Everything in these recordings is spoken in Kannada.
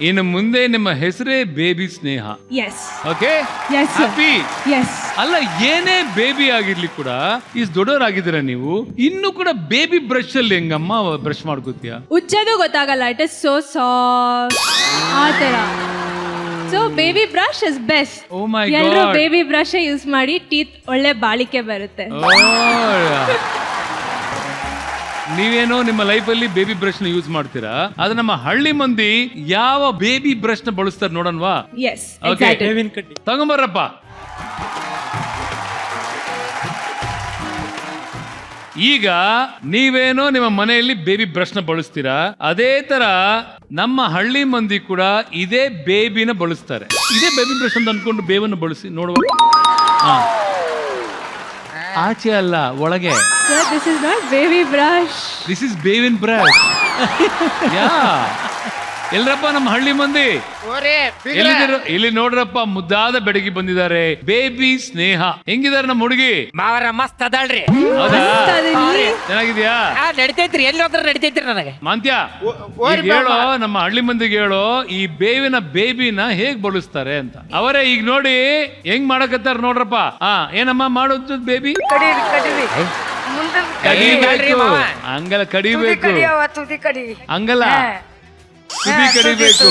ಇನ್ನು ಮುಂದೆ ನಿಮ್ಮ ಹೆಸರೇ baby Sneha. Yes okay yes happy. Yes. ಅಲ್ಲ, ಏನೇ ಬೇಬಿ ಆಗಿರ್ಲಿ ಕೂಡ ಇಷ್ಟು ದೊಡ್ಡವರಾಗಿದ್ದೀರಾ ನೀವು, ಇನ್ನು ಕೂಡ ಬೇಬಿ ಬ್ರಷ್ ಅಲ್ಲಿ ಹೆಂಗಮ್ಮ ಬ್ರಷ್ ಮಾಡ್ಕೋತೀಯ? ಉಜ್ಜೋದು ಗೊತ್ತಾಗಲ್ಲ. ಇಟ್ ಇಸ್ ಸೋ ಸಾಫ್ಟ್ ಆ ತರ. So baby brush is best. Oh my ಎಲ್ಲರೂ ಗಾಡ್. ಬೇಬಿ ಬ್ರಷ್ ಯೂಸ್ ಮಾಡಿ ಟೀತ್ ಒಳ್ಳೆ ಬಾಳಿಕೆ ಬರುತ್ತೆ. ನೀವೇನೋ ನಿಮ್ಮ ಲೈಫ್ ಅಲ್ಲಿ ಬೇಬಿ ಬ್ರಷ್ ನ ಯೂಸ್ ಮಾಡ್ತೀರಾ, ಆದ್ರೆ ನಮ್ಮ ಹಳ್ಳಿ ಮಂದಿ ಯಾವ ಬೇಬಿ ಬ್ರಷ್ ನ ಬಳಸ್ತಾರೆ ನೋಡನ್ವಾ? Yes Okay. ಎಕ್ಸಾಕ್ಟ್ಲಿ. ತಗೊಂಬರ್ರಪ್ಪ. ಈಗ ನೀವೇನೋ ನಿಮ್ಮ ಮನೆಯಲ್ಲಿ ಬೇಬಿ ಬ್ರಷ್ ನ ಬಳಸ್ತೀರಾ, ಅದೇ ತರ ನಮ್ಮ ಹಳ್ಳಿ ಮಂದಿ ಕೂಡ ಇದೇ ಬೇಬಿನ ಬಳಸ್ತಾರೆ. ಇದೇ ಬೇಬಿ ಬ್ರಷ್ ಅಂತ ಅನ್ಕೊಂಡು ಬೇವನ್ನು ಬಳಸಿ ನೋಡುವ. ಆಚೆ ಅಲ್ಲ, ಒಳಗೆ. Sir, this is not baby brush. This is ಬೇವಿನ್ ಬ್ರಷ್. ಯಾ, ಎಲ್ರಪ್ಪ ನಮ್ಮ ಹಳ್ಳಿ ಮಂದಿ ಎಲ್ಲಿದ್ದೀರ? ಇಲ್ಲಿ ನೋಡ್ರಪ್ಪ, ಮುದ್ದಾದ ಬೆಡಗಿ ಬಂದಿದ್ದಾರೆ, ಬೇಬಿ ಸ್ನೇಹ. ಹೆಂಗಿದಾರೆ ನಮ್ಮ ಹುಡುಗಿ? ಮಾವರ ಮಸ್ತ್ ಅದಳ್ರಿ. ಹೌದಾ? ಮಸ್ತ್ ಅದೀನಿ. ಚೆನ್ನಾಗಿದ್ಯಾ? ನಡಿತೈತ್ರಿ, ಎಲ್ಲಿ ಹೋದ್ರ ನಡಿತೈತ್ರಿ ನನಗೆ. ಮಾಂತ್ಯ, ಈಗ ಹೇಳೋ ನಮ್ಮ ಹಳ್ಳಿ ಮಂದಿಗೆ ಹೇಳೋ, ಈ ಬೇವಿನ ಬೇಬಿನ ಹೇಗ್ ಬಳಸ್ತಾರೆ ಅಂತ. ಅವರೇ ಈಗ ನೋಡಿ ಹೆಂಗ್ ಮಾಡಕತ್ತಾರ ನೋಡ್ರಪ್ಪ. ಏನಮ್ಮ ಮಾಡೋದು ಬೇಬಿ? ಕಡಿಬೇಕು, ಹಂಗಲ್ಲ ಕಡಿಬೇಕು, ಹಂಗಲ್ಲ ತುದಿ ಕಡಿಬೇಕು.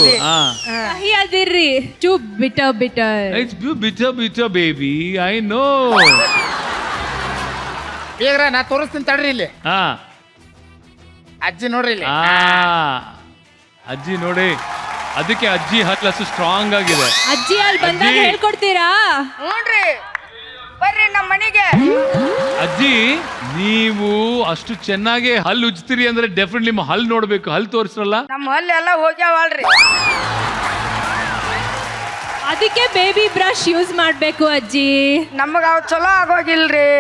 ಕಹಿ ಅದಿರ್ರಿ. Too bitter bitter. It's bitter bitter baby, I know. ಈಗ ನಾ ತೋರಿಸ್ತೀನಿ ತಡ್ರಿ. ಇಲ್ಲಿ ಹಾ, ಅಜ್ಜಿ ನೋಡ್ರಿ ಇಲ್ಲಿ. ಅಜ್ಜಿ ನೋಡಿ, ಅದಕ್ಕೆ ಅಜ್ಜಿ ಹತ್ತು ಸ್ಟ್ರಾಂಗ್ ಆಗಿದೆ. ಅಜ್ಜಿ ಅಲ್ಲಿ ಬಂದಾಗ ಅಜ್ಜಿ. ಹೇಳ್ಕೊಡ್ತೀರಾ? ನೋಡ್ರಿ, ಬರ್ರಿ ನಮ್ಮ ಮನೆಗೆ. ಅಜ್ಜಿ, ನೀವು ಅಷ್ಟು ಚೆನ್ನಾಗಿ ಹಲ್ಲು ಉಜ್ತೀರಿ ಅಂದ್ರೆ ಡೆಫಿನೆಟ್ಲಿ ನಿಮ್ಮ ಹಲ್ಲು ನೋಡ್ಬೇಕು. ಹಲ್ಲು ತೋರಿಸ್ರಲ್ಲ. ನಮ್ಮ ಹಲ್ಲೆಲ್ಲ ಹೋಗ್ಯಾವಲ್ರಿ. ಅದಕ್ಕೆ ಬೇಬಿ ಬ್ರಷ್ ಯೂಸ್ ಮಾಡ್ಬೇಕು ಅಜ್ಜಿ. ನಮಗ ಅವ್ ಚಲೋ ಆಗೋಗಿಲ್ರಿ.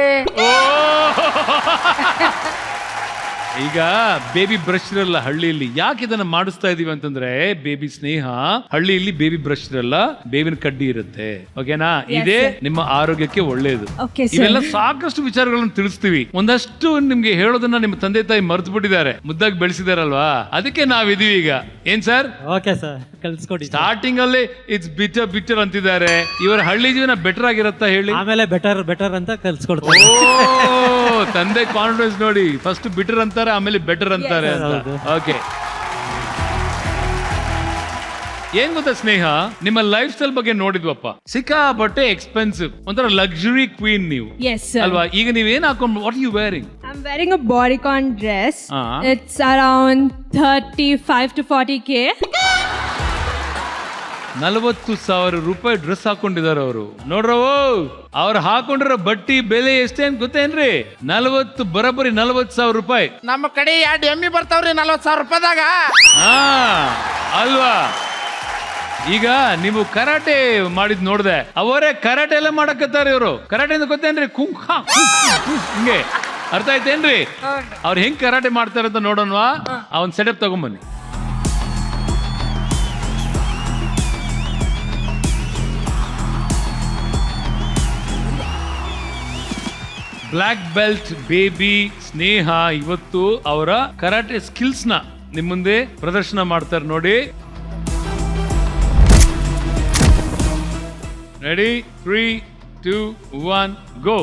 ಈಗ ಬೇಬಿ ಬ್ರಷ್ ಇರಲ್ಲ ಹಳ್ಳಿಯಲ್ಲಿ. ಯಾಕೆ ಇದನ್ನ ಮಾಡಿಸ್ತಾ ಇದೀವಿ ಅಂತಂದ್ರೆ, ಬೇಬಿ ಸ್ನೇಹ, ಹಳ್ಳಿಯಲ್ಲಿ ಬೇಬಿ ಬ್ರಷ್ ಇರಲ್ಲ, ಬೇವಿನ ಕಡ್ಡಿ ಇರುತ್ತೆ. ಓಕೆನಾ? ಇದೇ ನಿಮ್ಮ ಆರೋಗ್ಯಕ್ಕೆ ಒಳ್ಳೇದು. Okay, sir. ಇವೆಲ್ಲ ಸಾಕಷ್ಟು ವಿಚಾರಗಳನ್ನು ತಿಳಿಸ್ತೀವಿ. ಒಂದಷ್ಟು ನಿಮ್ಗೆ ಹೇಳೋದನ್ನ ನಿಮ್ಮ ತಂದೆ ತಾಯಿ ಮರ್ತು ಬಿಟ್ಟಿದ್ದಾರೆ, ಮುದ್ದಾಗಿ ಬೆಳೆಸಿದಾರಲ್ವಾ, ಅದಕ್ಕೆ ನಾವಿದೀವಿ ಈಗ. ಏನ್ ಸರ್? ಓಕೆ ಸರ್, ಕಲ್ಸ್ಕೊಡಿ. ಸ್ಟಾರ್ಟಿಂಗ್ ಅಲ್ಲಿ ಇಟ್ಸ್ ಬಿಟರ್ ಬಿಟರ್ ಅಂತಿದ್ದಾರೆ. ಇವರ ಹಳ್ಳಿ ಜೀವನ ಬೆಟರ್ ಆಗಿರತ್ತಾ ಹೇಳಿ? ಆಮೇಲೆ ಬೆಟರ್ ಬೆಟರ್ ಅಂತ ಕಲ್ಸ್ಕೊಡ್ತಾರೆ. ಓ, ತಂದೆ ಕಾನ್ಫಿಡೆನ್ಸ್ ನೋಡಿ. ಫಸ್ಟ್ ಬಿಟರ್ ಅಂತಾರೆ, ಆಮೇಲೆ ಬೆಟರ್ ಅಂತಾರೆ ಅಂತ. ಹೌದು. ಓಕೆ, ಏನ್ ಗೊತ್ತಾ ಸ್ನೇಹ, ನಿಮ್ಮ ಲೈಫ್ ಸ್ಟೈಲ್ ಬಗ್ಗೆ ನೋಡಿದ್ವಪ್ಪ, ಸಿಕ್ಕಾಪಟ್ಟೆ ಎಕ್ಸ್ಪೆನ್ಸಿವ್, ಒಂಥರ ಲಕ್ಸುರಿ ಕ್ವೀನ್ ನೀವು, Yes, sir. ಅಲ್ವಾ? ಈಗ ನೀವೇನ್ ಹಾಕೊಂಡು, what you wearing? I'm wearing a bodycon dress. Ah. It's around 35 to 40K. 40,000 ರೂಪಾಯಿ ಡ್ರೆಸ್ ಹಾಕೊಂಡಿದಾರ ಅವರು. ನೋಡ್ರವು, ಅವ್ರು ಹಾಕೊಂಡಿರೋ ಬಟ್ಟಿ ಬೆಲೆ ಎಷ್ಟೇನ್ ಗೊತ್ತೇನ್ರಿ? 40,000 ರೂಪಾಯಿ. ನಮ್ಮ ಕಡೆ 2 ಎಮ್ಮಿ ಬರ್ತಾವ್ರಿ 40,000 ರೂಪಾಯಿದಾಗ. ಅಲ್ವಾ? ಈಗ ನೀವು ಕರಾಟೆ ಮಾಡಿದ್ ನೋಡ್ದೆ, ಅವರೇ ಕರಾಟೆ ಎಲ್ಲ ಮಾಡಕತ್ತಾರ ಇವರು. ಕರಾಟೆ ಅಂತ ಗೊತ್ತೇನ್ರಿ? ಹಿಂಗೆ ಅರ್ಥ ಆಯ್ತೇನ್ರಿ? ಅವ್ರು ಹೆಂಗ್ ಕರಾಟೆ ಮಾಡ್ತಾರಂತ ನೋಡೋಣವಾ? ಅವನ್ ಸೆಟಪ್ ತಗೊಂಬನ್ನಿ. ಬ್ಲ್ಯಾಕ್ ಬೆಲ್ಟ್ ಬೇಬಿ ಸ್ನೇಹ ಇವತ್ತು ಅವರ ಕರಾಟೆ ಸ್ಕಿಲ್ಸ್ ನ ನಿಮ್ ಮುಂದೆ ಪ್ರದರ್ಶನ ಮಾಡ್ತಾರೆ ನೋಡಿ. ರೆಡಿ? 3, 2, 1 ಗೋ.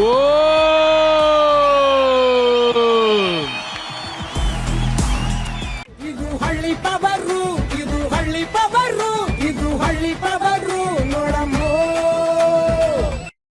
ಓ, ಇದು ಹಳ್ಳಿ ಪವರು.